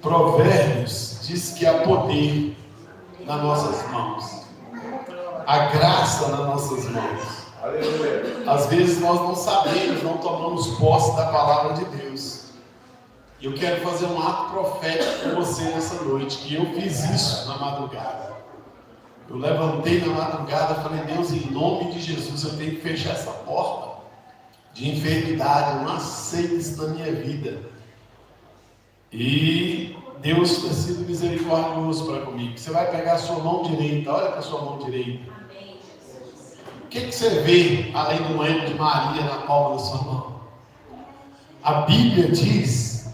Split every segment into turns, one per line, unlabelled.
Provérbios diz que há poder nas nossas mãos, a graça nas nossas mãos. Às vezes nós não sabemos, não tomamos posse da palavra de Deus. E eu quero fazer um ato profético com você nessa noite, que eu fiz isso na madrugada. Eu levantei na madrugada e falei: Deus, em nome de Jesus, eu tenho que fechar essa porta de enfermidade. Eu não aceito isso na minha vida. E Deus tem sido misericordioso para comigo. Você vai pegar a sua mão direita, olha para a sua mão direita. O que você vê além do manto de Maria na palma da sua mão? A Bíblia diz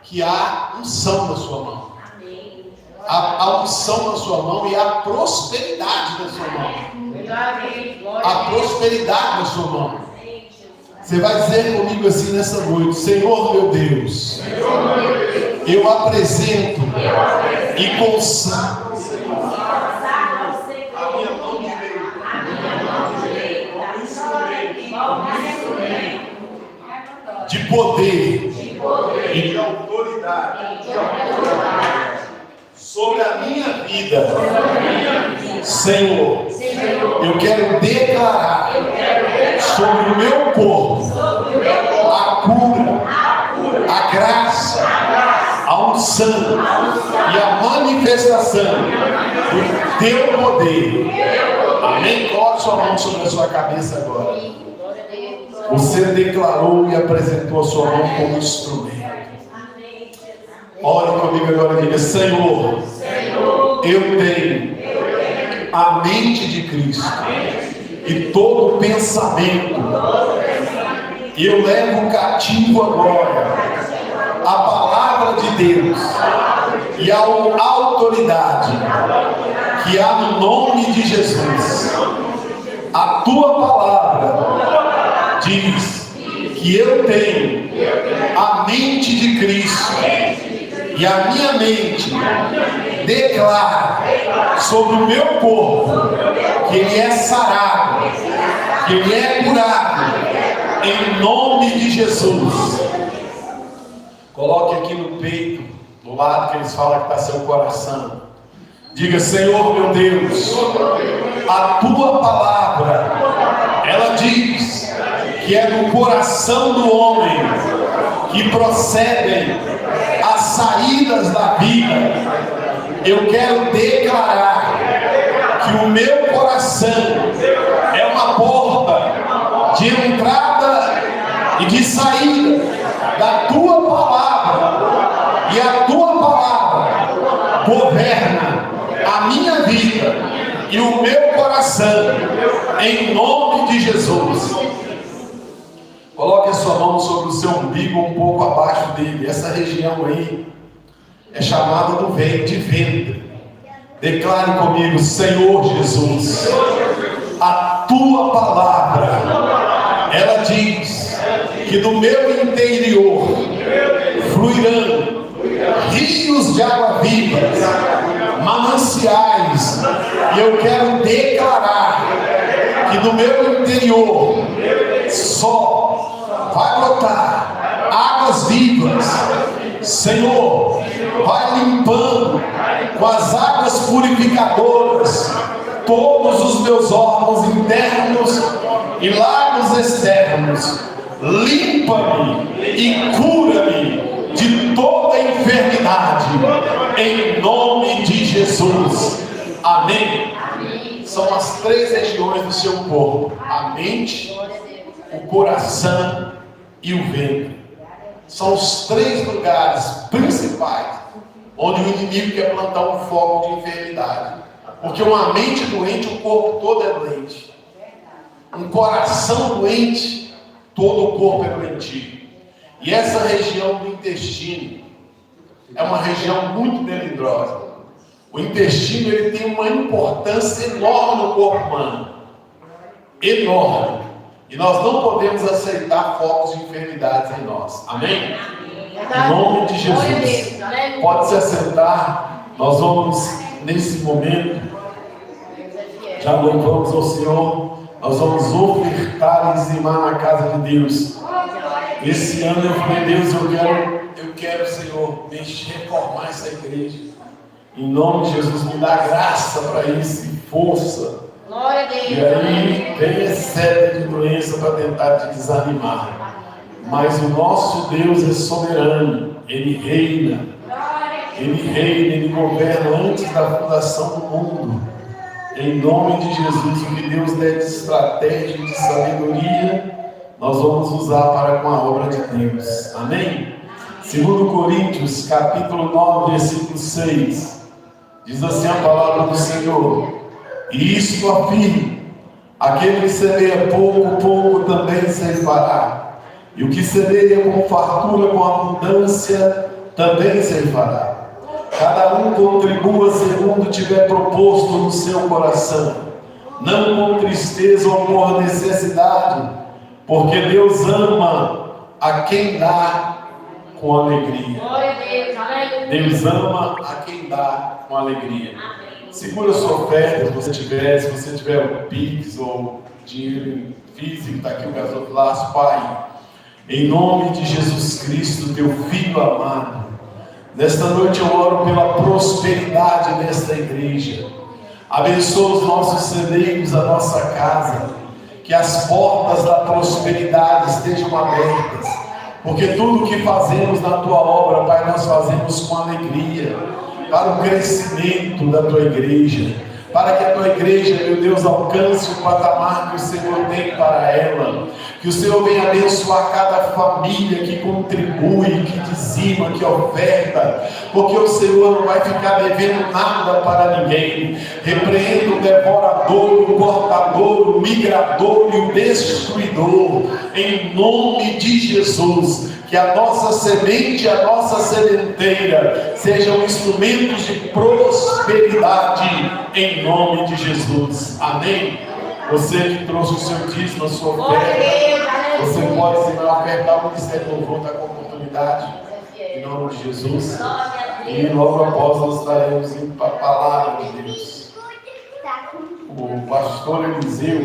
que há unção na sua mão. A unção na sua mão e a prosperidade na sua mão. A prosperidade na sua mão. Você vai dizer comigo assim nessa noite: Senhor meu Deus, eu apresento e consagro a minha mão direita de poder e de autoridade sobre a minha vida. Senhor, eu quero declarar sobre o meu corpo a cura, a graça, a unção e a manifestação do teu poder. Amém? Coloque sua mão sobre a sua cabeça agora. Você declarou e apresentou a sua mão como instrumento. Ore comigo agora e diga: Senhor, eu tenho a mente de Cristo e todo pensamento, e eu levo cativo agora a palavra de Deus e a autoridade que há no nome de Jesus. A tua palavra diz que eu tenho a mente de Cristo, e a minha mente declara sobre o meu corpo que ele é sarado, que ele é curado, em nome de Jesus. Coloque aqui no peito, do lado que eles falam que está seu coração. Diga: Senhor meu Deus, a tua palavra, ela diz que é do coração do homem que procedem as saídas da vida. Eu quero declarar que o meu coração é uma porta de entrada e de saída da tua palavra, e a tua palavra governa a minha vida e o meu coração, em nome de Jesus. Coloque a sua mão sobre o seu umbigo, um pouco abaixo dele. Essa região aí é chamada do ventre, de ventre. Declare comigo: Senhor Jesus, a tua palavra, ela diz que do meu interior fluirão rios de água viva, mananciais. E eu quero declarar que do meu interior só vai brotar águas vivas. Senhor, vai limpando com as águas purificadoras todos os meus órgãos internos e lagos externos. Limpa-me e cura-me de toda enfermidade, em nome de Jesus. Amém? São as três regiões do seu corpo: a mente, o coração e o ventre. São os três lugares principais onde o inimigo quer plantar um foco de enfermidade. Porque uma mente doente, o corpo todo é doente. Um coração doente, todo o corpo é doentio. E essa região do intestino é uma região muito melindrosa. O intestino, ele tem uma importância enorme no corpo humano. Enorme. E nós não podemos aceitar focos de enfermidades em nós. Amém? Em nome de Jesus. Pode se assentar. Nós vamos, nesse momento, já louvamos ao Senhor. Nós vamos ofertar e dizimar na casa de Deus. Esse ano eu falei: Deus, eu quero, Senhor, reformar essa igreja. Em nome de Jesus, me dá graça para isso e força.
Glória a Deus.
E aí vem excesso de doença para tentar te desanimar. Mas o nosso Deus é soberano. Ele reina. Ele governa antes da fundação do mundo. Em nome de Jesus, o que Deus der de estratégia e de sabedoria, nós vamos usar para com a obra de Deus. Amém? 2 Coríntios, capítulo 9, versículo 6. Diz assim a palavra do Senhor: e isto afirmo: aquele que semeia pouco, pouco também ceifará. E o que semeia com fartura, com abundância, também ceifará. Cada um contribua segundo tiver proposto no seu coração, não com tristeza ou por necessidade, porque Deus ama a quem dá com alegria. Deus ama a quem dá com alegria. Segura a sua oferta, se você tiver o Pix ou dinheiro físico, está aqui o gasofilaço. Pai, em nome de Jesus Cristo, teu Filho amado, nesta noite eu oro pela prosperidade desta igreja. Abençoa os nossos celeiros, a nossa casa, que as portas da prosperidade estejam abertas, porque tudo o que fazemos na tua obra, Pai, nós fazemos com alegria, para o crescimento da tua igreja, para que a tua igreja, meu Deus, alcance o patamar que o Senhor tem para ela. Que o Senhor venha abençoar cada família que contribui, que dizima, que oferta, porque o Senhor não vai ficar devendo nada para ninguém. Repreenda o devorador, o cortador, o migrador e o destruidor, em nome de Jesus. Que a nossa semente e a nossa sementeira sejam instrumentos de prosperidade, em nome de Jesus. Amém? Você que trouxe o seu dízimo, a sua oferta, você pode, se não ofertar, o Ministério do Louvor está com a oportunidade, em nome de Jesus. E logo após nós estaremos indo para a palavra de Deus. O pastor Eliseu,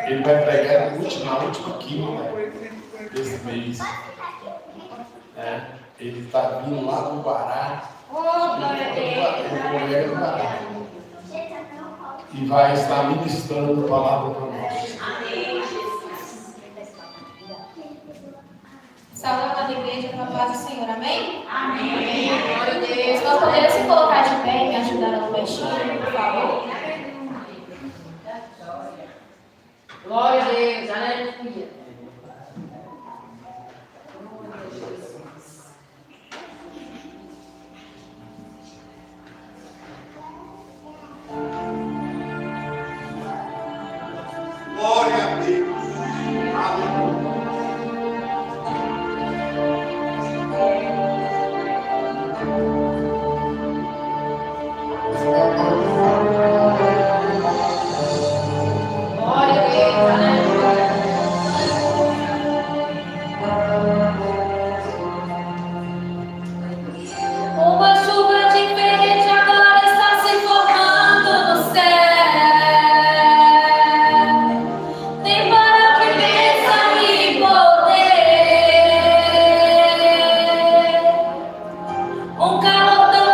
ele vai pregar na última quinta desse mês. Ele está vindo lá do Guará. E vai estar ministrando a palavra para nós.
Amém. Saúde da igreja com a paz do Senhor. Amém? Amém. Glória a Deus. Nós podemos se colocar de pé e me ajudar no baixinho, por favor. Glória a Deus. Aleluia.
Glória a Deus. Aleluia.
Glória a Deus. Aleluia. Uma chuva diferente agora está se formando no céu. Um calor tão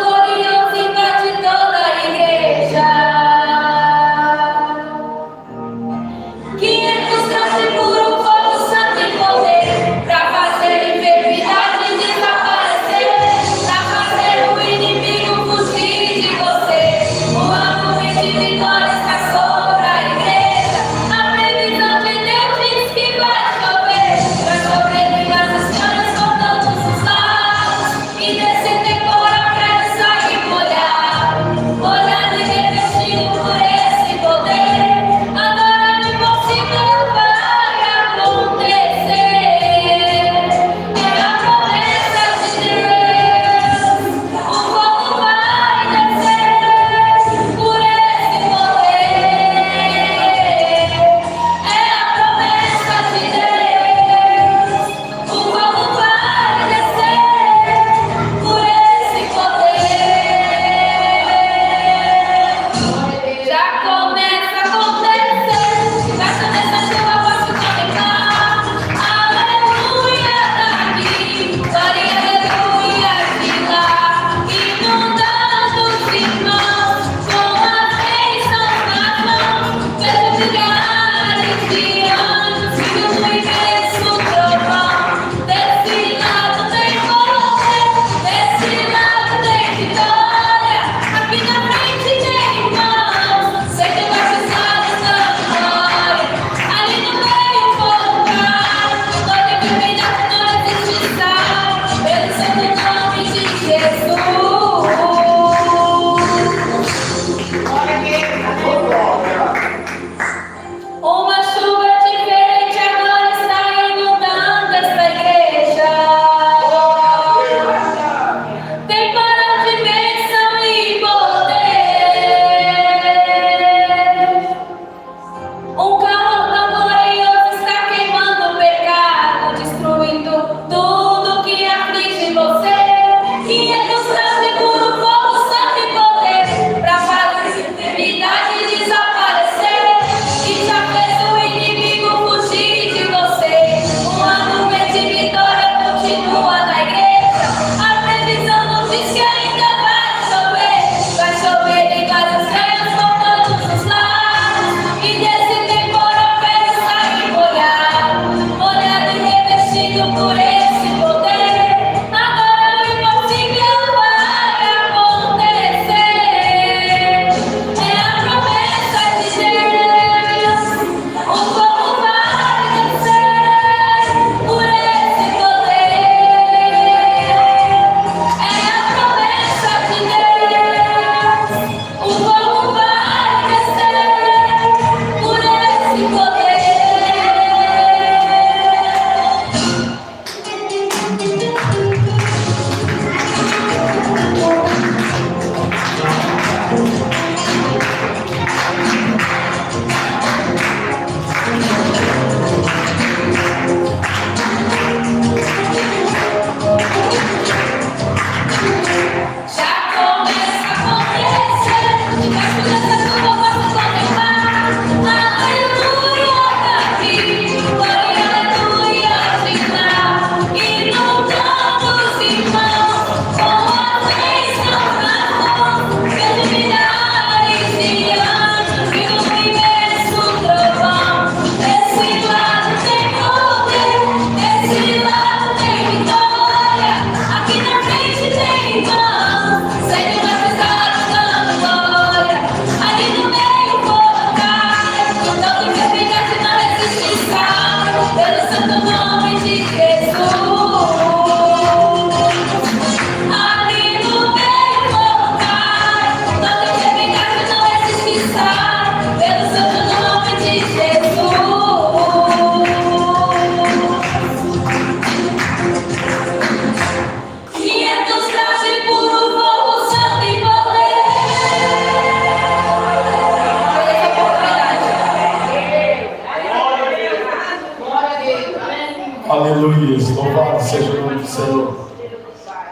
Aleluia, louvado seja o nome do Senhor.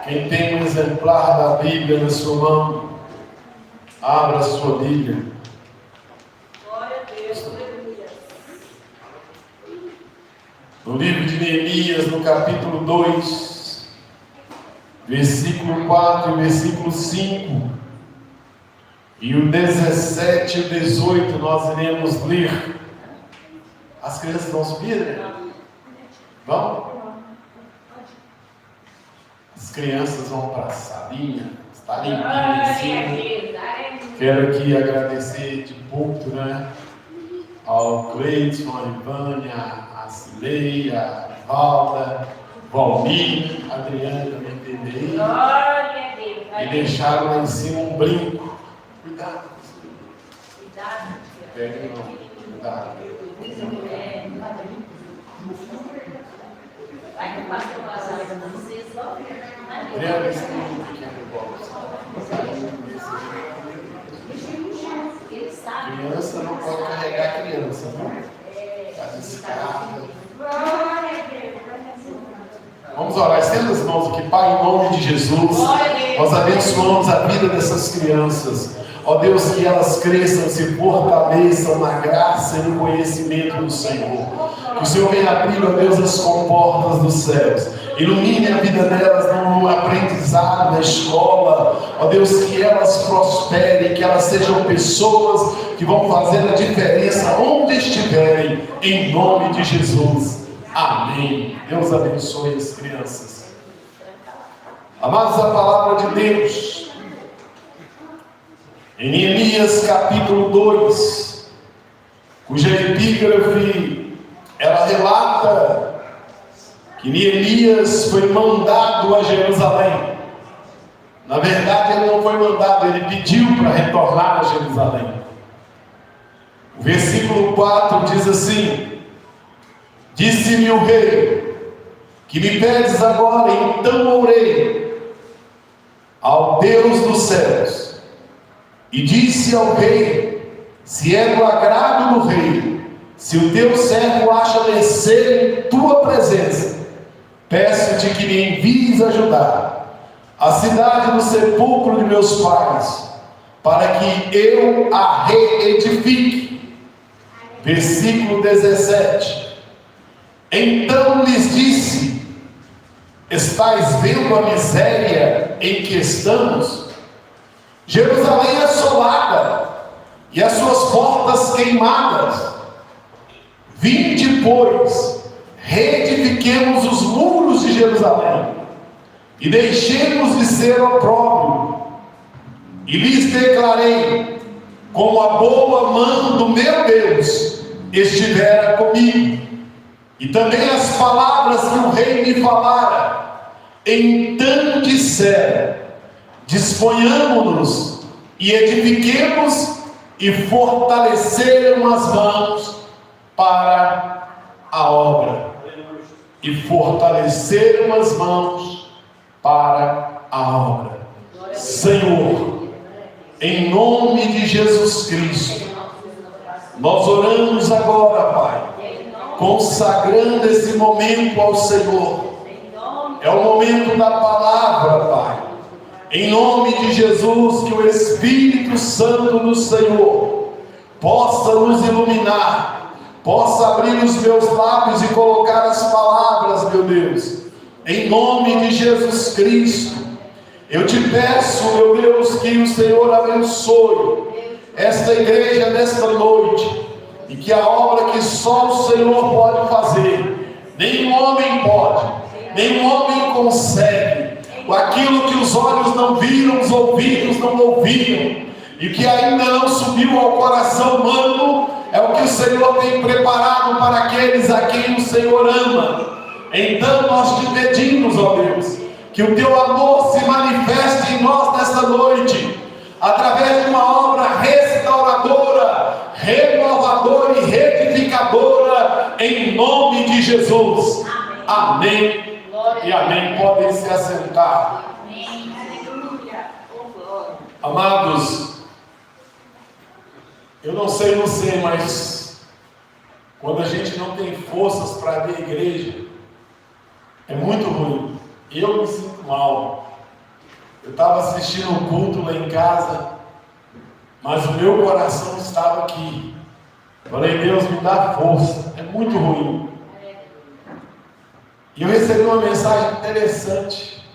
Quem tem um exemplar da Bíblia na sua mão, abra a sua Bíblia.
Glória a Deus, aleluia.
No livro de Neemias, no capítulo 2, versículo 4 e versículo 5, e o 17 e o 18 nós iremos ler. As crianças vão subir, né? Vão? As crianças vão para a salinha, está limpinho em cima. Quero aqui agradecer de público, né? Ao Cleiton, a Ivânia, a Cileia, a Valda, Valmir, a Adriana também teve aí.
Glória a Deus.
E deixaram lá em cima um brinco. Cuidado.
Cuidado.
Pega não. Cuidado.
Vai que o pastor passar para vocês, ó.
Adriana, esse brinco
Ele sabe.
criança não pode carregar criança, não? Está descarada.
Glória a Deus.
Vamos orar, estenda as mãos aqui, Pai, em nome de Jesus. Nós abençoamos a vida dessas crianças. Ó Deus, que elas cresçam, se fortaleçam na graça e no conhecimento do Senhor. Que o Senhor venha abrir, ó Deus, as comportas dos céus. Ilumine a vida delas no aprendizado, na escola. Ó Deus, que elas prosperem, que elas sejam pessoas que vão fazer a diferença onde estiverem, em nome de Jesus. Amém. Deus abençoe as crianças. Amados, a palavra de Deus, em Neemias capítulo 2, cuja epígrafe, ela relata que Neemias foi mandado a Jerusalém. Na verdade, ele não foi mandado, ele pediu para retornar a Jerusalém. O versículo 4 diz assim: disse-me o rei, que me pedes agora? Então orei ao Deus dos céus, e disse ao rei: se é do agrado do rei, se o teu servo acha descer em tua presença, peço-te que me envies ajudar a cidade do sepulcro de meus pais, para que eu a reedifique. Versículo 17. Então lhes disse: estais vendo a miséria em que estamos? Jerusalém assolada e as suas portas queimadas. Vinde, pois, reedifiquemos os muros de Jerusalém e deixemos de ser opróbrio. E lhes declarei, como a boa mão do meu Deus estivera comigo, e também as palavras que o rei me falara. Então disseram: disponhamo-nos e edifiquemos, e fortaleceram as mãos para a obra. E fortaleceram as mãos para a obra. Senhor, em nome de Jesus Cristo, nós oramos agora, Pai, consagrando esse momento ao Senhor. É o momento da palavra, Pai. Em nome de Jesus, que o Espírito Santo do Senhor possa nos iluminar, possa abrir os meus lábios e colocar as palavras, meu Deus. Em nome de Jesus Cristo, eu te peço, meu Deus, que o Senhor abençoe esta igreja nesta noite, e que a obra que só o Senhor pode fazer, nenhum homem pode, nenhum homem consegue. Aquilo que os olhos não viram, os ouvidos não ouviram, e que ainda não subiu ao coração humano, é o que o Senhor tem preparado para aqueles a quem o Senhor ama. Então nós te pedimos, ó Deus, que o teu amor se manifeste em nós nesta noite, através de uma obra restauradora, renovadora e reedificadora, em nome de Jesus. Amém. E amém. Podem se assentar. Amados, eu não sei você, mas quando a gente não tem forças para abrir a igreja, É muito ruim. Eu me sinto mal. Eu estava assistindo um culto lá em casa, mas o meu coração estava aqui. Falei, Deus, me dá força. É muito ruim. E eu recebi uma mensagem interessante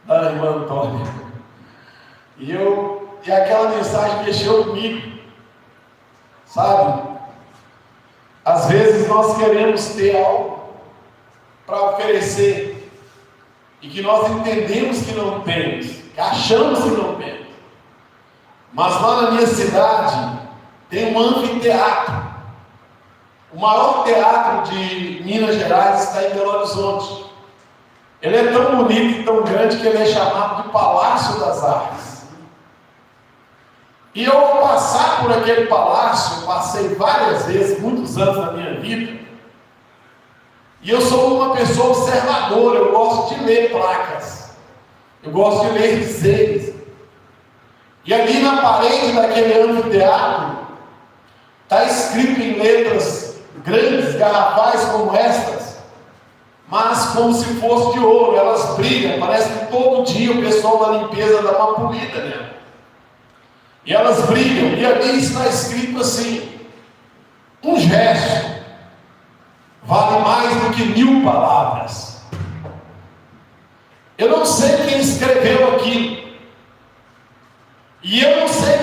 da irmã Antônia. E aquela mensagem mexeu comigo. Sabe? Às vezes nós queremos ter algo para oferecer e que nós entendemos que não temos, que achamos que não temos. Mas lá na minha cidade tem um anfiteatro. O maior teatro de Minas Gerais está em Belo Horizonte. Ele é tão bonito e tão grande que ele é chamado de Palácio das Artes. E eu, ao passar por aquele palácio, passei várias vezes, muitos anos na minha vida, e eu sou uma pessoa observadora, eu gosto de ler placas, eu gosto de ler dizeres. E ali na parede daquele anfiteatro, está escrito em letras grandes, garrafais como estas, mas como se fosse de ouro, elas brilham, parece que todo dia o pessoal da limpeza dá uma polida nela. E elas brilham, e ali está escrito assim: um gesto vale mais do que 1000 palavras. Eu não sei quem escreveu aquilo, e eu não sei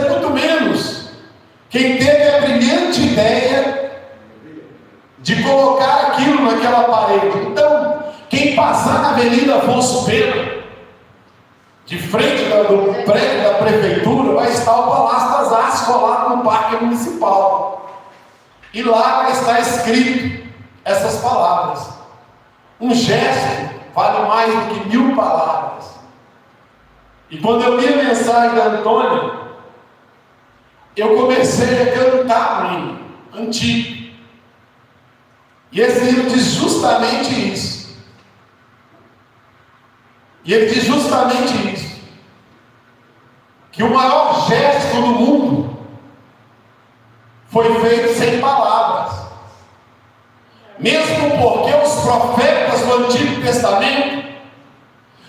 muito menos quem teve a brilhante ideia de colocar aquilo naquela parede. Então, quem passar na Avenida Afonso Pena, de frente do prédio da prefeitura, vai estar o Palácio das Artes colado no Parque Municipal. E lá vai estar escrito essas palavras: um gesto vale mais do que 1000 palavras. E quando eu li a mensagem da Antônia, eu comecei a cantar um hino antigo. E esse hino diz justamente isso. E ele diz justamente isso: que o maior gesto do mundo foi feito sem palavras. Mesmo porque os profetas do Antigo Testamento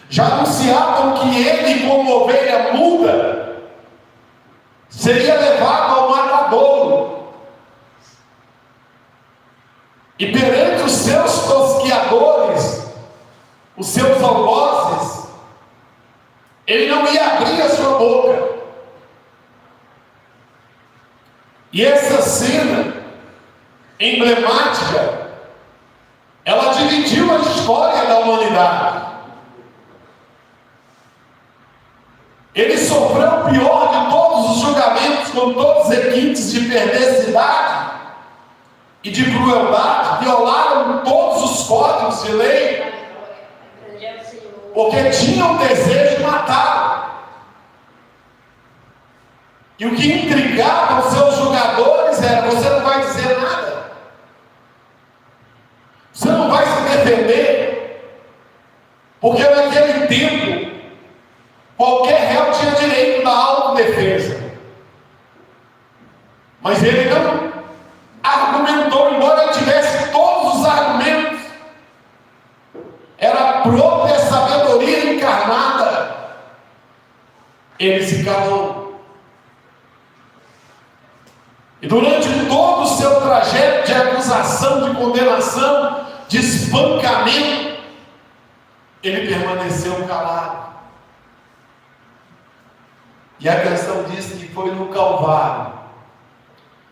já anunciavam que ele, como ovelha muda, seria levado ao matadouro. E perante os seus tosquiadores, os seus algozes, ele não ia abrir a sua boca. E essa cena emblemática, ela dividiu a história da humanidade. Ele sofreu o pior de todos os julgamentos, com todos os requintes de perversidade e de crueldade. Violaram todos os códigos de lei, porque tinham o desejo de matar. E o que intrigava os seus julgadores era: você não vai dizer nada, você não vai se defender, porque naquele tempo qualquer réu tinha direito da autodefesa. Mas ele não argumentou, embora ele tivesse todos os argumentos. Era a própria sabedoria encarnada. Ele se calou. E durante todo o seu trajeto de acusação, de condenação, de espancamento, ele permaneceu calado. E a canção diz que foi no Calvário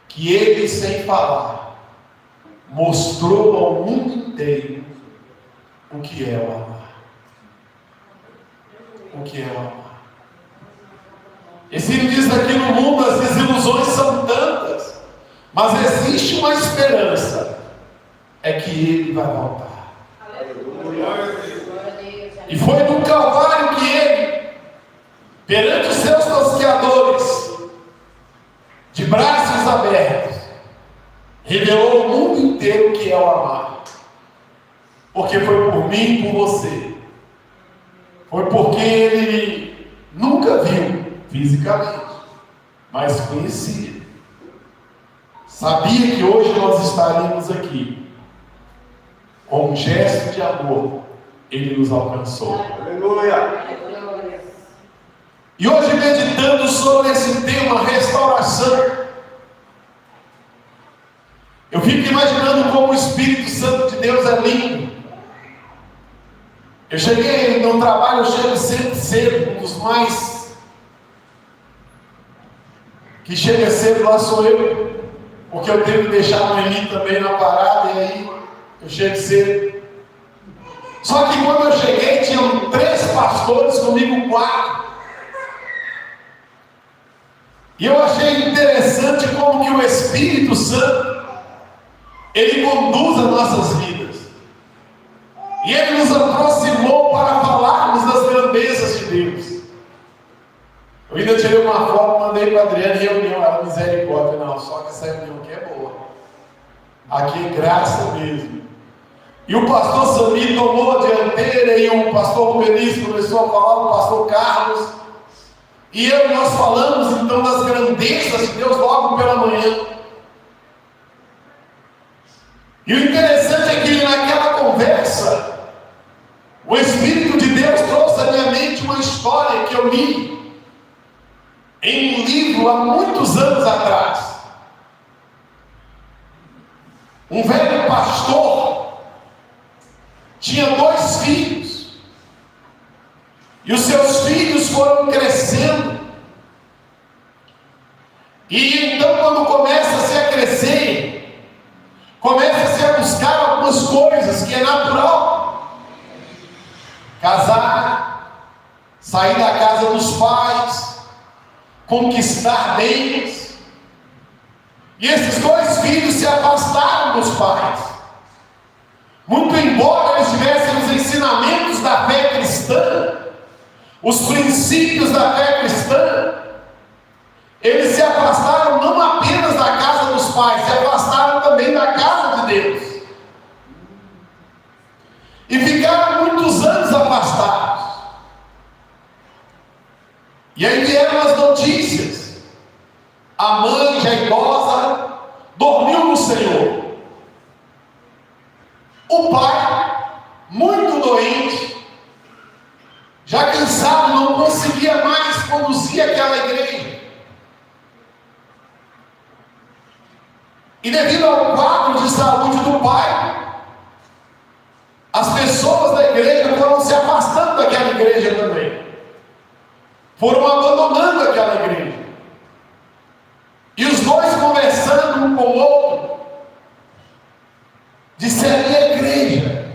que ele, sem falar, mostrou ao mundo inteiro o que é o amar. O que é o amar. Esse diz aqui: no mundo as desilusões são tantas, mas existe uma esperança, é que ele vai voltar. E foi no Calvário que ele, perante os seus tosqueadores, de braços abertos, revelou ao mundo inteiro o que é o amar. Porque foi por mim e por você. Foi porque ele nunca viu fisicamente, mas conhecia. Sabia que hoje nós estaríamos aqui com um gesto de amor, Ele nos alcançou.
Aleluia.
E hoje, meditando sobre esse tema, restauração, eu fico imaginando como o Espírito Santo de Deus é lindo. Eu cheguei no trabalho, eu chego sempre cedo, um dos mais que chega cedo lá sou eu, porque eu tenho que deixar a Noemi também na parada, e aí eu chego cedo. Só que quando eu cheguei, tinham 3 pastores, comigo 4. E eu achei interessante como que o Espírito Santo, Ele conduz as nossas vidas. E Ele nos aproximou para falarmos das grandezas de Deus. Eu ainda tirei uma foto, mandei para a Adriana em reunião, ela misericórdia, não, só que essa reunião aqui é boa. Aqui é graça mesmo. E o pastor Sami tomou a dianteira, e o pastor Rubenice começou a falar, o pastor Carlos. E nós falamos então das grandezas de Deus logo pela manhã. E o interessante é que naquela conversa, o Espírito de Deus trouxe à minha mente uma história que eu li em um livro há muitos anos atrás. Um velho pastor tinha 2 filhos. E os seus filhos foram crescendo. E então, quando começa-se a crescer, começa-se a buscar algumas coisas que é natural. Casar, sair da casa dos pais, conquistar bens. E esses 2 filhos se afastaram dos pais. Muito embora eles tivessem os ensinamentos da fé cristã, os princípios da fé cristã, eles se afastaram não apenas da casa dos pais, se afastaram também da casa de Deus. E ficaram muitos anos afastados. E aí vieram as notícias. A mãe, já idosa, dormiu no Senhor. O pai, muito doente, já cansado, não conseguia mais conduzir aquela igreja. E devido ao quadro de saúde do pai, as pessoas da igreja foram se afastando daquela igreja também. Foram abandonando aquela igreja. E os 2 conversando um com o outro, disseram: e a igreja?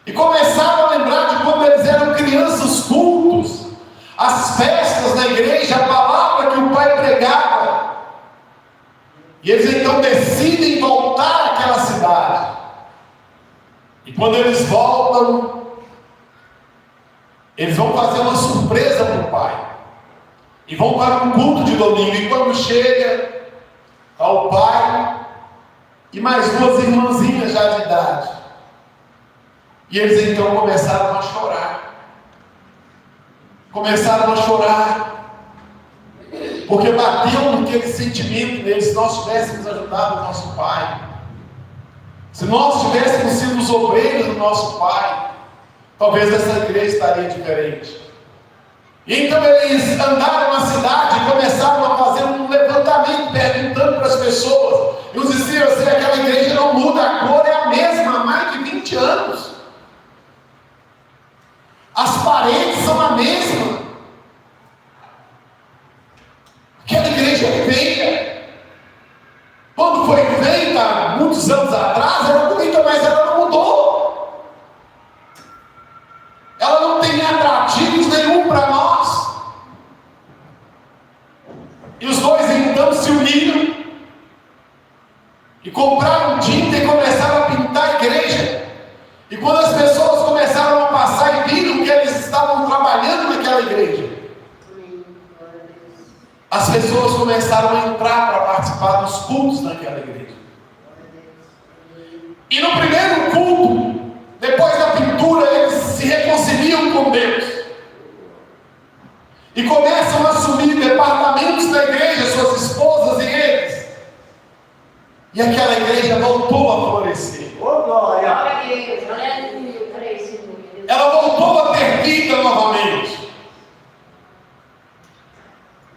E começaram a lembrar de quando eles eram crianças, cultos, as festas na igreja, a palavra que o pai pregava. E eles então decidem voltar àquela cidade. E quando eles voltam, eles vão fazer uma surpresa para o pai. E vão para um culto de domingo. E quando chega ao pai e mais 2 irmãzinhas já de idade, e eles então começaram a chorar. Começaram a chorar. Porque bateu naquele sentimento deles. Se nós tivéssemos ajudado o nosso pai, se nós tivéssemos sido os obreiros do nosso pai, talvez essa igreja estaria diferente. E então eles andaram na cidade e começaram a fazer um levantamento, perguntando para as pessoas. E os diziam assim: aquela igreja não muda, a cor é a mesma há mais de 20 anos. As paredes são a mesma. Aquela igreja é feia. Quando foi feita, muitos anos atrás, era bonita, mas ela não mudou. Ela não tem atrativos nenhum para nós. E os 2 então se uniram e compraram tinta e começaram a pintar a igreja. E quando as pessoas começaram a passar e viram que eles estavam trabalhando naquela igreja, as pessoas começaram a entrar para participar dos cultos naquela igreja. E no primeiro culto, depois da pintura, eles se reconciliam com Deus. E começam a assumir departamentos da igreja, suas esposas e eles. E aquela igreja voltou a florescer.
Ô, glória. Glória a Deus. Aleluia. Creio, Senhor.
Ela voltou a ter vida novamente.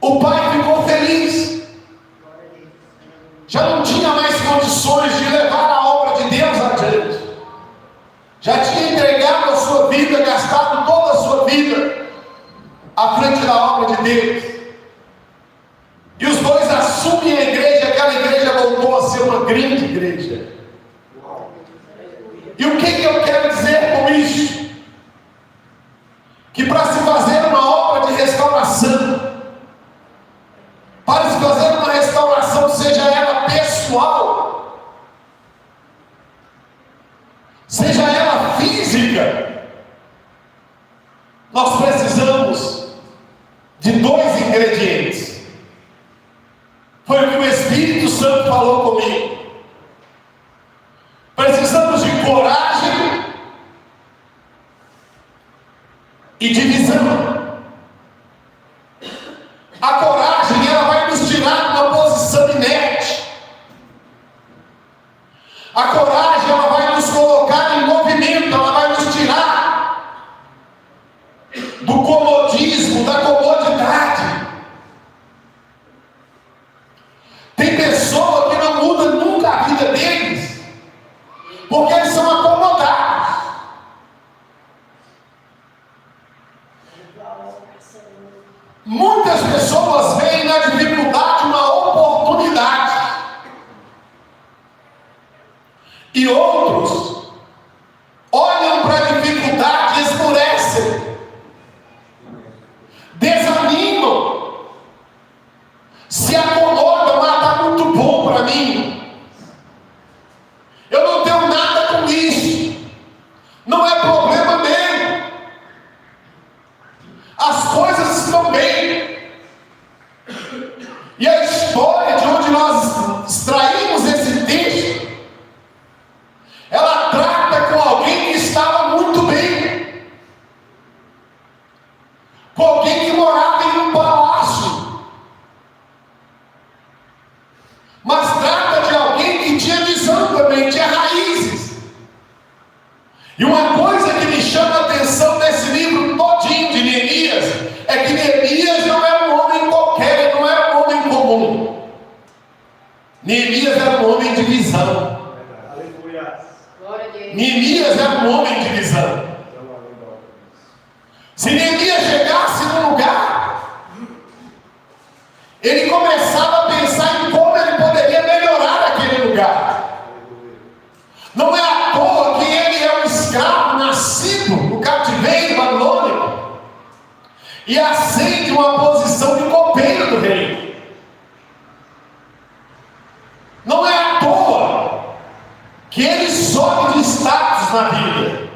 O pai ficou feliz. Já não tinha mais condições de levar a obra de Deus adiante. Já tinha entregado a sua vida, gastado toda a sua vida à frente da obra de Deus. E os dois assumem a igreja, aquela igreja voltou a ser uma grande igreja. E o que eu quero dizer com isso? Que para se fazer uma obra de restauração, para se fazer uma restauração, seja ela pessoal, seja ela física, nós precisamos de dois ingredientes. Foi o que o Espírito Santo falou comigo. Precisamos de coragem e de visão. A coragem, ela vai nos tirar de uma posição inerte. A coragem, ela vai nos colocar em movimento, ela vai nos tirar do comodismo, da comodidade. Tem pessoa que não muda nunca a vida deles, porque eles são acomodados. Muitas pessoas veem na dificuldade uma oportunidade, e outros olham para a dificuldade e esmurecem, desanimam, se acomodam. Está muito bom para mim, eu não tenho nada com isso, não é problema meu, as coisas estão bem. E a história de onde nós extraímos esse texto, ela trata com alguém que estava muito bem, com alguém que morava em um palácio, mas trata de alguém que tinha visão também, tinha raízes. E uma coisa que me chama a atenção nesse livro todinho de Neemias, é que Neemias não era um homem qualquer, não era um homem comum. Neemias era um homem de visão. Neemias era um homem de visão. Se Neemias chegasse num lugar, ele começava a pensar em como ele poderia melhorar aquele lugar. Não é à toa que ele é um escravo nascido no cativeiro babilônico e ascende uma posição de copeiro do rei. Não é à toa que ele sobe de status na vida.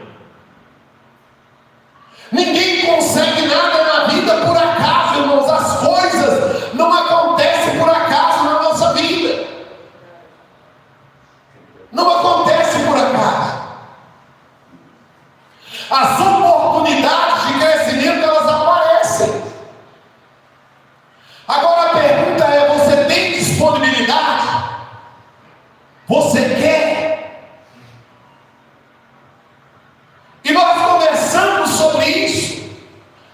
Ninguém consegue nada na vida por acaso, irmãos. As coisas não acontecem por acaso na nossa vida. Não acontece por acaso. As oportunidades de crescimento, elas aparecem. Agora a pergunta é: você tem disponibilidade? Você quer? E nós conversamos sobre isso.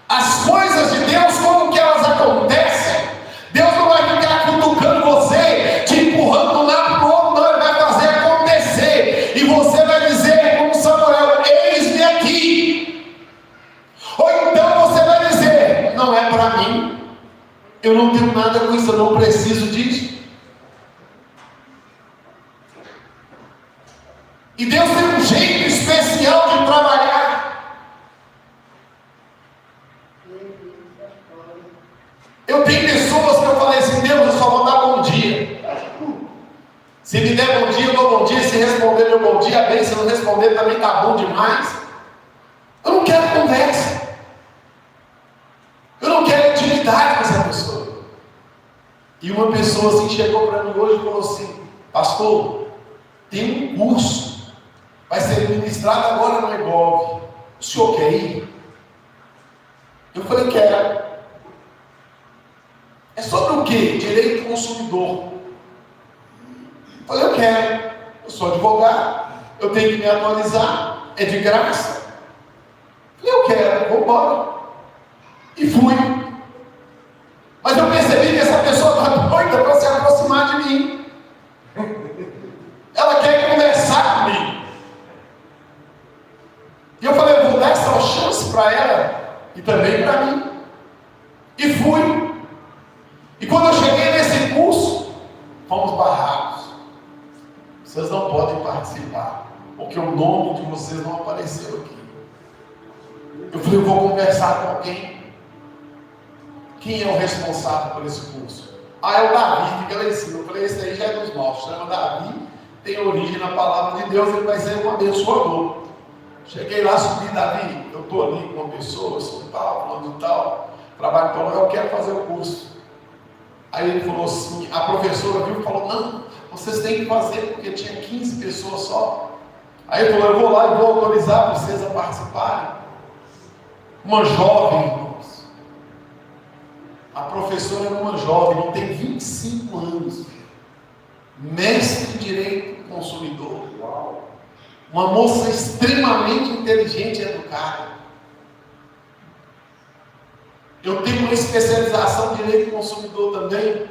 As coisas de Deus, como que elas acontecem? Deus não vai ficar cutucando você, te empurrando de um lado para o outro, não. Ele vai fazer acontecer. E você vai dizer como Samuel: eis-me aqui. Ou então você vai dizer: não é para mim, eu não tenho nada com isso, eu não preciso disso. E Deus tem um jeito especial de trabalhar. Eu tenho pessoas que eu falei assim: Deus, eu só vou dar bom dia. Se me der bom dia, eu dou bom dia. Se responder meu bom dia, bem. Se não responder, também está bom demais. Eu não quero conversa. Eu não quero intimidade com essa pessoa. E uma pessoa assim chegou para mim hoje e falou assim: pastor, tem um curso, vai ser ministrado agora no EGOV. O senhor quer ir? Eu falei: quero. É sobre o quê? Direito do consumidor. Falei, eu quero. Eu sou advogado, eu tenho que me atualizar, é de graça. Falei, eu quero, vou embora. E fui. Mas eu percebi que essa pessoa está doida para se aproximar de mim. Ela quer conversar comigo. E eu falei, eu vou dar essa chance para ela e também para mim. E fui. E quando eu cheguei nesse curso, fomos barrados. Vocês não podem participar, porque o nome de vocês não apareceu aqui. Eu falei, eu vou conversar com alguém. Quem é o responsável por esse curso? É o Davi, que ela ensina. Eu falei, esse aí já é dos nossos, chama Davi, tem origem na palavra de Deus, ele vai ser um abençoador. Cheguei lá, subi, Davi, eu estou ali com uma pessoa, eu sou tal, falando tal, trabalho com ela, eu quero fazer o curso. Aí ele falou assim, a professora viu e falou, não, vocês têm que fazer, porque tinha 15 pessoas só. Aí ele falou, eu vou lá e vou autorizar vocês a participarem. Uma jovem, irmãos. A professora era uma jovem, não tem 25 anos. Mestre em Direito do Consumidor. Uma moça extremamente inteligente e educada. Eu tenho uma especialização em Direito do Consumidor também.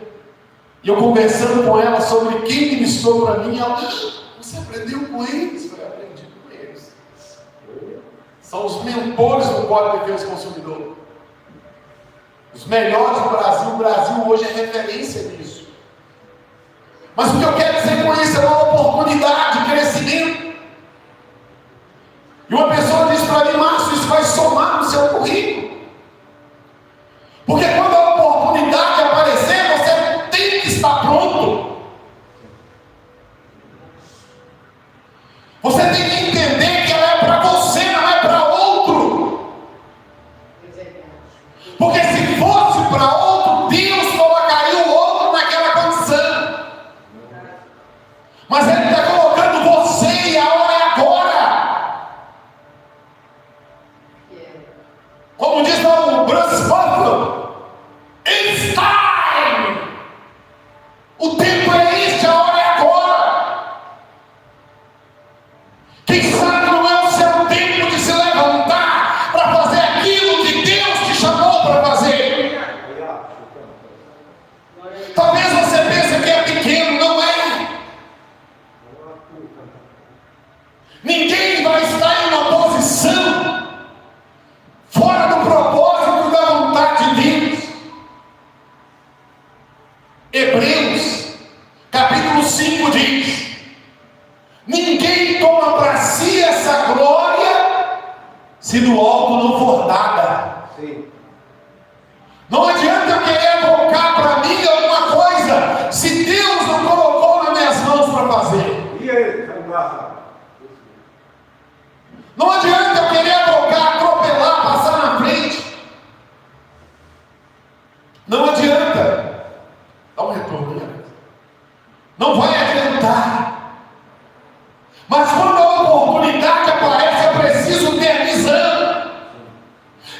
E eu conversando com ela sobre quem ministrou para mim, ela, você aprendeu com eles? Eu falei, aprendi com eles. São os mentores do Código de Defesa do Consumidor. Os melhores do Brasil. O Brasil hoje é referência nisso. Mas o que eu quero dizer com isso é uma oportunidade de crescimento. E uma pessoa diz para mim, Márcio, isso vai somar no seu currículo. Porque quando a oportunidade aparecer, você tem que estar pronto. Você tem que entender que ela é para você, não é para outro. Porque se fosse para outro, Deus colocaria o outro naquela condição. Mas Ele está colocando você e a hora é agora. Como diz o Bruce Buffer, it's time. O tempo é este, a hora é agora. Quem sabe não é o seu tempo de se levantar para fazer aquilo que Deus te chamou para fazer. Talvez você pense que é pequeno, não é. Ninguém vai estar em uma posição fora do propósito da vontade de Deus. Hebreus, capítulo 5 diz: ninguém toma para si essa glória se do alto não for dada. Não adianta eu querer colocar para mim alguma coisa se Deus não colocou nas minhas mãos para fazer. Não adianta eu querer colocar, atropelar, passar na frente. Não adianta. Dá um retorno, né? Não vai adiantar. Mas quando a oportunidade aparece, eu preciso ter a visão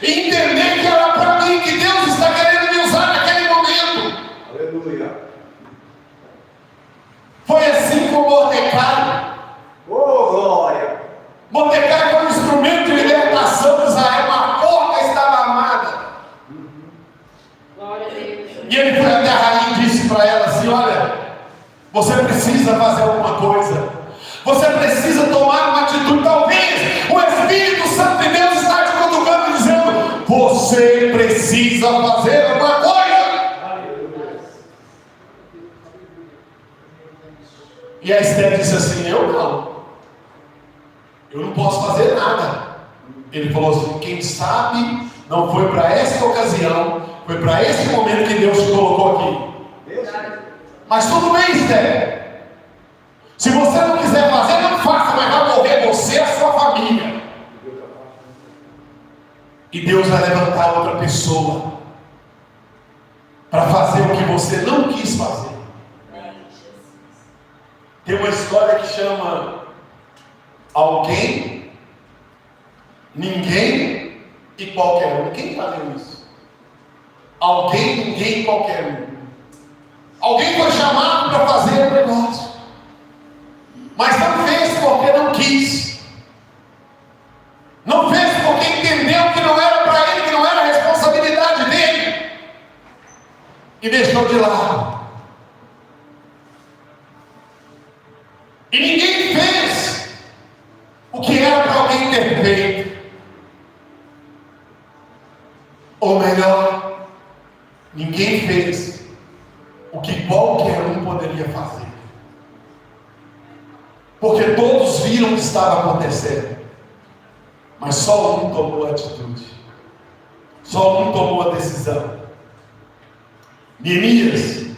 e entender que era para mim, que Deus está querendo me usar naquele momento.
Aleluia.
Foi assim com Mordecai.
Oh, glória.
Mordecai foi um instrumento de libertação de Israel. Uma porta estava armada.
Glória a Deus.
E ele foi até a rainha e disse para ela assim: olha, você precisa fazer alguma coisa. Você precisa tomar uma atitude. Talvez o Espírito Santo de Deus está te cutucando e dizendo: você precisa fazer alguma coisa. E a Esther disse assim: eu não posso fazer nada. Ele falou assim: quem sabe não foi para essa ocasião, foi para esse momento que Deus te colocou aqui. Mas tudo bem, Esther. Se você não quiser fazer, não faça, mas vai morrer você e a sua família. E Deus vai levantar outra pessoa para fazer o que você não quis fazer. Tem uma história que chama Alguém, Ninguém e Qualquer Um. Quem já leu isso? Alguém, ninguém e qualquer um. Alguém foi chamado para fazer um negócio. Mas não fez porque não quis. Não fez porque entendeu que não era para ele, que não era a responsabilidade dele. E deixou de lado. E ninguém fez o que era para alguém ter feito. Ou melhor, ninguém fez o que qualquer um poderia fazer. Porque todos viram o que estava acontecendo. Mas só um tomou a atitude. Só um tomou a decisão. Neemias,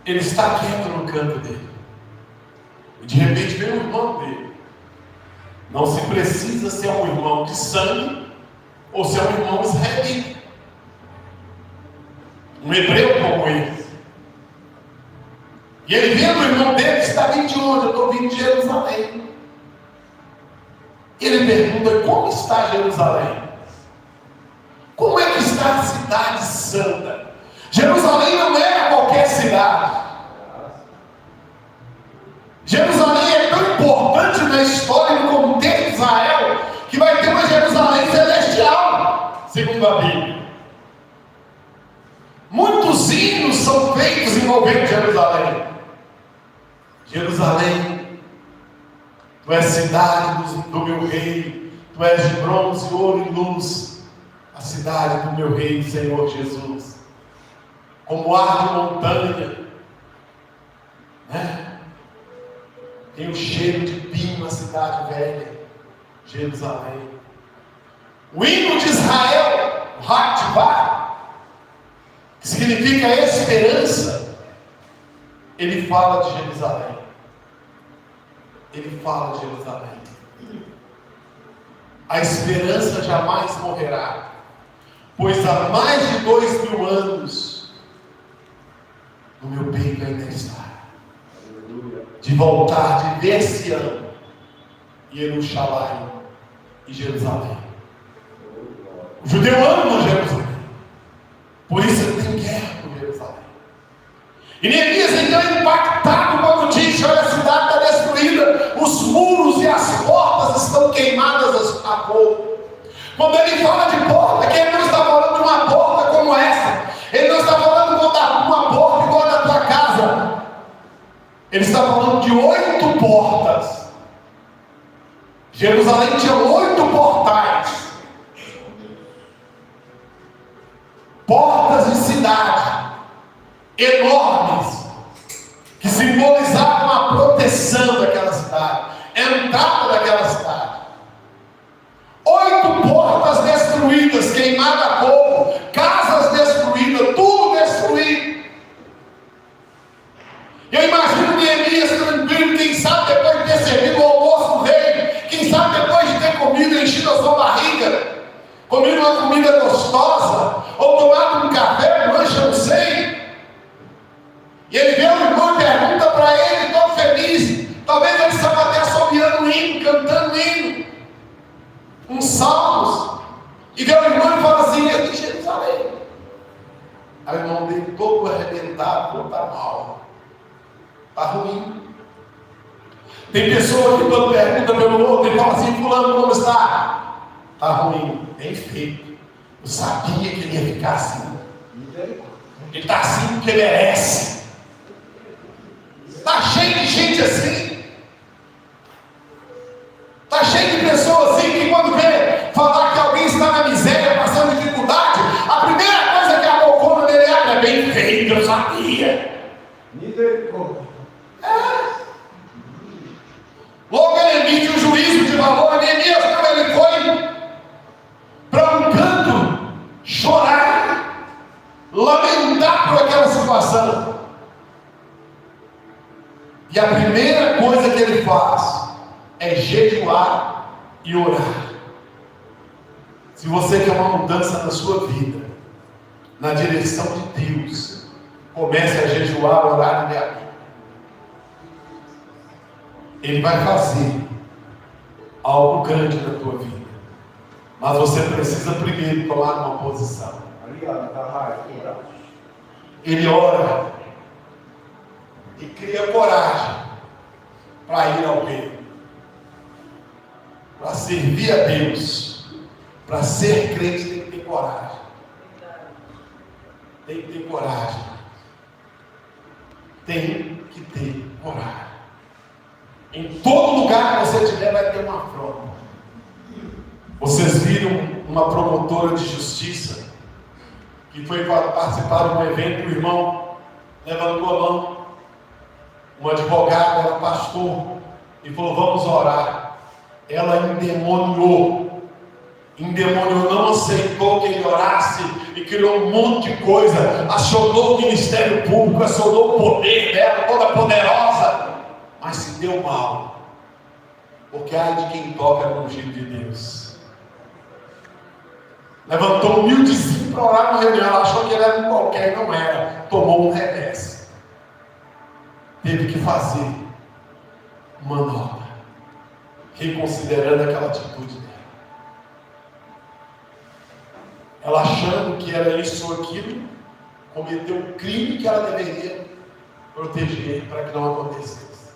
ele está quieto no canto dele. E de repente vem o irmão dele. Não se precisa ser um irmão de sangue ou ser um irmão israelita. Um hebreu como ele. E ele vendo o irmão dele, está vindo de onde? Eu estou vindo de Jerusalém. Ele pergunta: como está Jerusalém? Como é que está a cidade santa? Jerusalém não era qualquer cidade. Jerusalém é tão importante na história e no contexto de Israel que vai ter uma Jerusalém celestial, segundo a Bíblia. Muitos hinos são feitos envolvendo Jerusalém. Jerusalém, tu és cidade do meu rei, tu és de bronze, ouro e luz, a cidade do meu rei, Senhor Jesus. Como ar de montanha, né? Tem o cheiro de pinho na cidade velha, Jerusalém. O hino de Israel, o Hativá, que significa esperança, ele fala de Jerusalém. Ele fala de Jerusalém. A esperança jamais morrerá, pois há mais de 2000 anos no meu peito ainda está. De voltar, de ver Sião, Jerusalém e Jerusalém. O judeu ama Jerusalém. Por isso ele tem guerra com Jerusalém. E Neemias então é impactado quando diz: olha, a cidade está destruída, os muros e as portas estão queimadas a fogo. Quando ele fala de porta, que ele não está falando de uma porta como essa. Ele não está falando de uma porta igual a da tua casa. Ele está falando de 8 portas. Jerusalém tinha 8 portais. Portas de cidade enormes, que simbolizavam a proteção daquela cidade, a entrada daquela cidade. 8 portas destruídas, queimadas a fogo, casas destruídas, tudo destruído. Eu imagino Neemias tranquilo, quem sabe depois de ter servido o almoço do rei, quem sabe depois de ter comido, enchido a sua barriga, comido uma comida gostosa, ou tomado um café, um lanche, eu não sei. E ele vê o irmão e pergunta para ele, todo feliz. Talvez ele estava até assobiando um hino, cantando um hino, uns salmos. E vê o irmão e fala assim: eu de Jerusalém. Aí o irmão dele todo arrebentado, está mal, está ruim. Tem pessoa que quando pergunta pelo outro, ele fala assim: fulano, como está? Está ruim, bem feito. Eu sabia que ele ia ficar assim. Ele está assim porque merece. Está cheio de gente assim. Está cheio de pessoas assim que quando vê falar que alguém está na miséria, passando dificuldade, a primeira coisa que a bocona dele é bem feito, eu sabia. Logo ele emite o juízo de valor. Neemias, quando ele foi para um canto chorar, lamentar por aquela situação. E a primeira coisa que ele faz é jejuar e orar. Se você quer uma mudança na sua vida, na direção de Deus, comece a jejuar, orar e ler. Ele vai fazer algo grande na tua vida. Mas você precisa primeiro tomar uma posição. Ele ora e cria coragem para ir ao reino, para servir a Deus, para ser crente tem que ter coragem. Tem que ter coragem. Tem que ter coragem. Em todo lugar que você estiver vai ter uma afronta. Vocês viram uma promotora de justiça que foi participar de um evento, o irmão levantou a mão, um advogado, era pastor, e falou: vamos orar. Ela endemoniou, não aceitou que ele orasse e criou um monte de coisa, acionou o ministério público, acionou o poder dela, toda poderosa, mas se deu mal, porque ai de quem toca no ungido de Deus. Levantou humildezinho para orar na reunião, ela achou que ele era um qualquer, não era, tomou um revés, teve que fazer uma nota, reconsiderando aquela atitude dela. Ela achando que era isso ou aquilo, cometeu um crime que ela deveria proteger para que não acontecesse.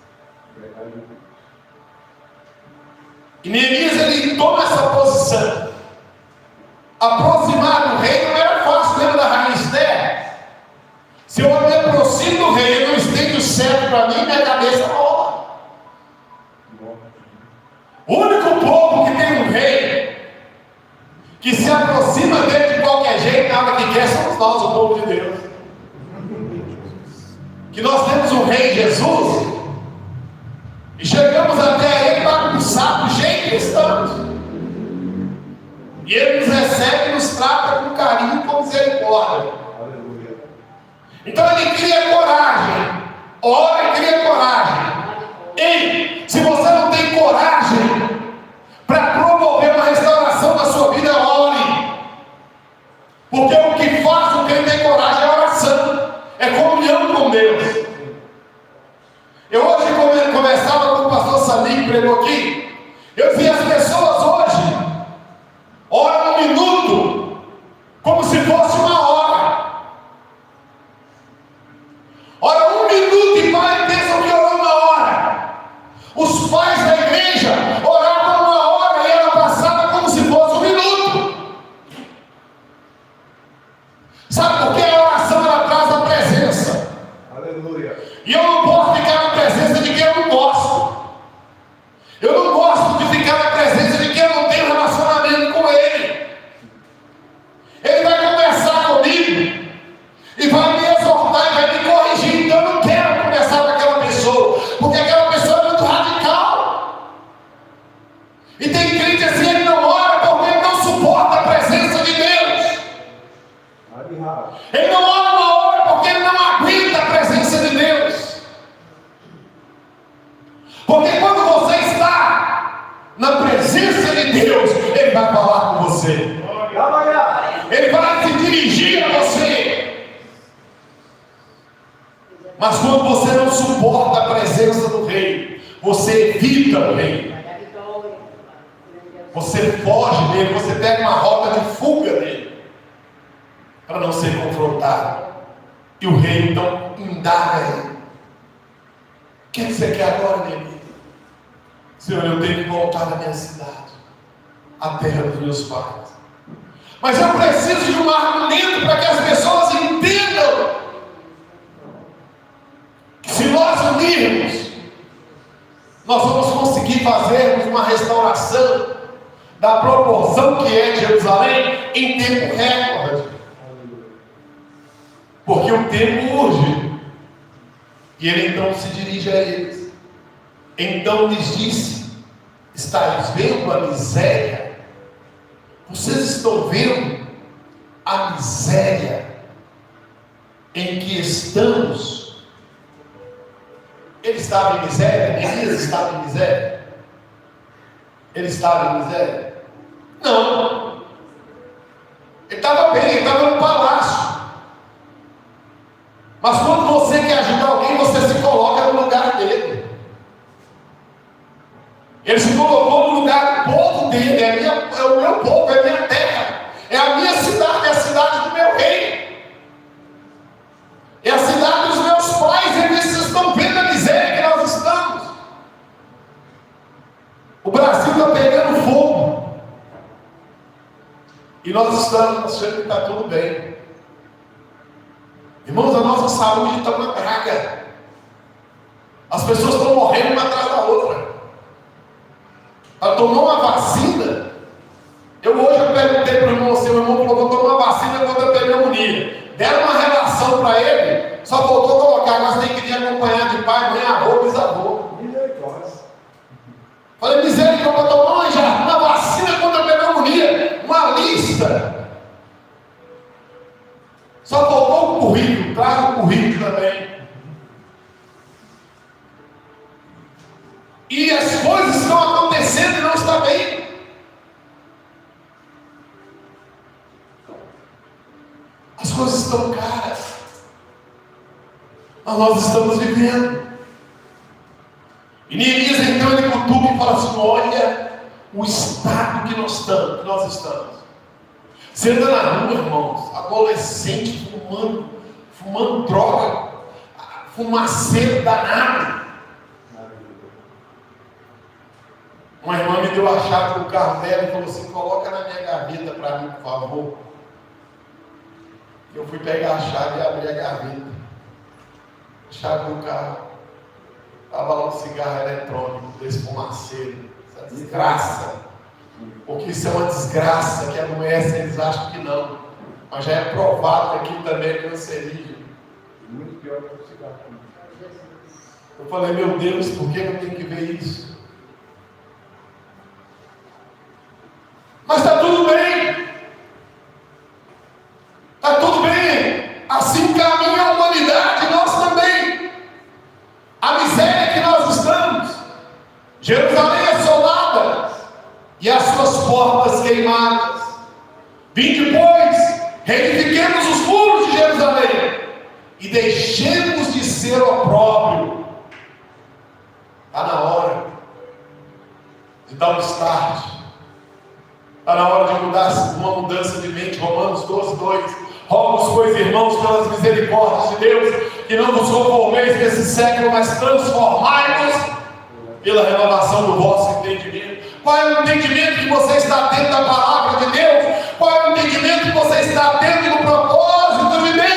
E Neemias, ele toma essa posição. Aproximar do rei não era fácil, lembra da rainha Esther? Se eu me aproximo do rei, eu não estendo o cetro para mim, minha cabeça rola. O único povo que tem um rei que se aproxima dele de qualquer jeito, nada que quer, somos nós, o povo de Deus. Que nós temos um rei Jesus e chegamos até ele bagunçado do jeito que estamos. E ele nos recebe e nos trata com carinho e com misericórdia. Então ele cria coragem. Ora e cria coragem. Ei, se você não tem coragem para promover uma restauração da sua vida, ore. Porque o que faz com quem tem coragem é oração, é comunhão com Deus. Eu hoje conversava com o pastor Samir, que pregou aqui. Eu dizia: as pessoas hoje oram um minuto como se fosse uma hora. Ora um minuto e pensam que orou uma hora. Os pais da igreja oravam uma hora e ela passava como se fosse um minuto. Sabe por que a oração ela traz a presença?
Aleluia.
E eu não posso ficar na presença de quem eu não gosto. Eu não gosto de ficar na presença de quem eu não tenho relacionamento com ele. Ele vai conversar comigo e vai me exortar e vai me corrigir. Então eu não quero conversar com aquela pessoa, porque aquela pessoa é muito radical. E tem crente assim, ele não ora porque ele não suporta a presença de Deus. Ele não ora uma hora porque ele não aguenta a presença de Deus. Porque quando você está na presença de Deus, ele vai falar com você. Ele vai se dirigir a você. Mas quando você não suporta a presença do rei, você evita o rei. Você foge dele, você pega uma rota de fuga dele, para não ser confrontado. E o rei então indaga ele: o que você quer agora, Neemias? Senhor, eu tenho que voltar da minha cidade, a terra dos meus pais. Mas eu preciso de um argumento para que as pessoas entendam que se nós unirmos, nós vamos conseguir fazermos uma restauração da proporção que é Jerusalém em tempo recorde. Porque o tempo urge. E ele então se dirige a eles. Então lhes disse: estáis vendo a miséria? Vocês estão vendo a miséria em que estamos? Ele estava em miséria? Elias estava em miséria? Ele estava em miséria? Não. Ele estava bem, ele estava no palácio. Mas quando você quer ajudar alguém, você se coloca no lugar dele. Ele se colocou no lugar do povo dele. É o meu povo, é a minha terra, é a minha cidade, é a cidade do meu rei, é a cidade dos meus pais. Eles estão vendo a miséria que nós estamos. nós estamos achando que está tudo bem. Irmãos, a nossa saúde está uma praga. As pessoas estão morrendo uma atrás da outra. Ela tomou uma vacina. Eu perguntei para o irmão, seu irmão falou: vou tomar uma vacina contra a pneumonia. Deram uma relação para ele, só faltou colocar, mas tem que ir acompanhar de pai, mãe, avô, bisavô. Falei: misericórdia, tomou já uma vacina contra a pneumonia, uma lista. Só faltou o currículo, traz o currículo também. E as coisas estão acontecendo e não está bem. As coisas estão caras. Mas nós estamos vivendo. E Neemias então ele cutuca e fala assim: olha o estado que nós estamos. Você anda na rua, irmãos, adolescente fumando droga, fumaceiro danado. Uma irmã me deu a chave do carro dela e falou assim: coloca na minha gaveta para mim, por favor. Eu fui pegar a chave e abri a gaveta. A chave do carro. Estava lá um cigarro eletrônico desse fumaceiro. Essa desgraça. Porque isso é uma desgraça que adoece, eles acham que não. Mas já é provado que aquilo também é cancerígeno.
Muito pior que o cigarro.
Eu falei: meu Deus, por que eu tenho que ver isso? Mas está tudo bem. Está tudo bem. Assim caminha a humanidade, nós também. A miséria que nós estamos. Jerusalém assolada e as suas portas queimadas. Vinde, pois, reedifiquemos os muros de Jerusalém e deixemos de ser opróbrio. Está na hora de dar um start. Está na hora de mudar uma mudança de mente. Romanos 12:2. Rogo-vos, pois, irmãos, pelas misericórdias de Deus, que não vos conformeis nesse século, mas transformai-vos pela renovação do vosso entendimento. Qual é o entendimento que você está tendo da palavra de Deus? Qual é o entendimento que você está tendo do propósito de Deus?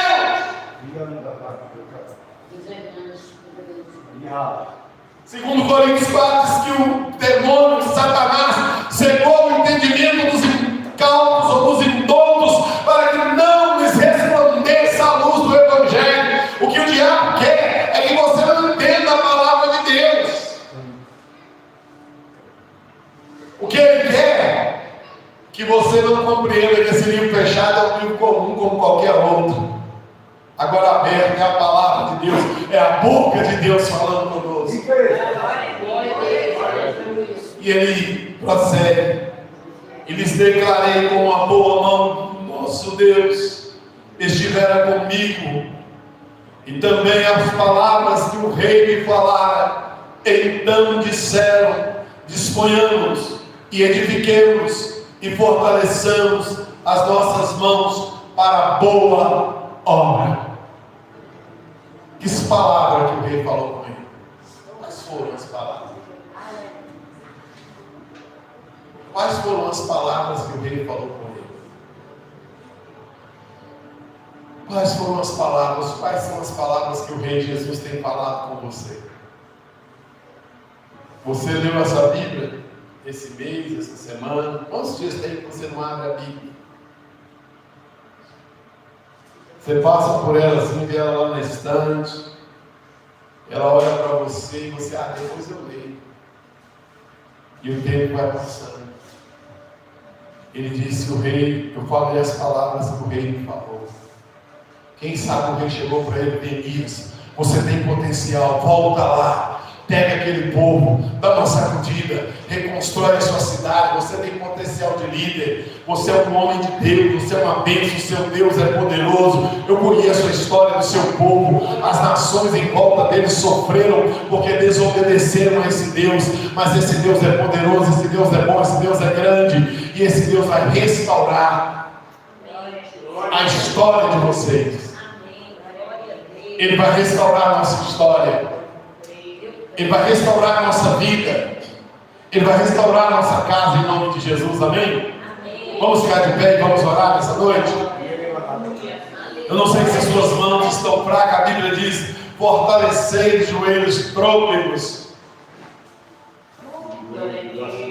Segundo Coríntios 4, diz que o demônio, Satanás, cegou o entendimento dos incautos ou dos indoutos para que não lhes resplandeça a luz do Evangelho. O que o diabo quer é que você não entenda a palavra de Deus. O que ele quer é que você não compreenda que esse livro fechado é um livro comum como qualquer outro. Agora aberto é a palavra de Deus, é a boca de Deus falando conosco. E ele prossegue: e lhes declarei com a boa mão, nosso Deus estivera comigo, e também as palavras que o rei me falara. Então disseram: disponhamos e edifiquemos e fortaleçamos as nossas mãos para a boa obra. Que palavra que o rei falou com ele? Quais foram as palavras? Quais foram as palavras que o rei falou com ele? Quais foram as palavras? Quais são as palavras que o rei Jesus tem falado com você? Você leu essa Bíblia esse mês, essa semana? Quantos dias tem que você não abre a Bíblia? Você passa por ela assim, vê ela lá na estante, ela olha para você e você: depois eu leio. E o tempo vai passando. Ele disse: o rei, eu falei as palavras que o rei me falou. Quem sabe o rei chegou para ele: Neemias, você tem potencial, volta lá. Pega aquele povo, dá uma sacudida, reconstrói a sua cidade. Você tem potencial de líder. Você é um homem de Deus, você é uma bênção. O seu Deus é poderoso. Eu conheço a história do seu povo. As nações em volta deles sofreram porque desobedeceram a esse Deus. Mas esse Deus é poderoso, esse Deus é bom, esse Deus é grande. E esse Deus vai restaurar a história de vocês. Ele vai restaurar a nossa história. Ele vai restaurar a nossa vida. Ele vai restaurar a nossa casa em nome de Jesus, amém? Vamos ficar de pé e vamos orar nessa noite? Eu não sei se as suas mãos estão fracas, a Bíblia diz: fortalecei os joelhos trôpegos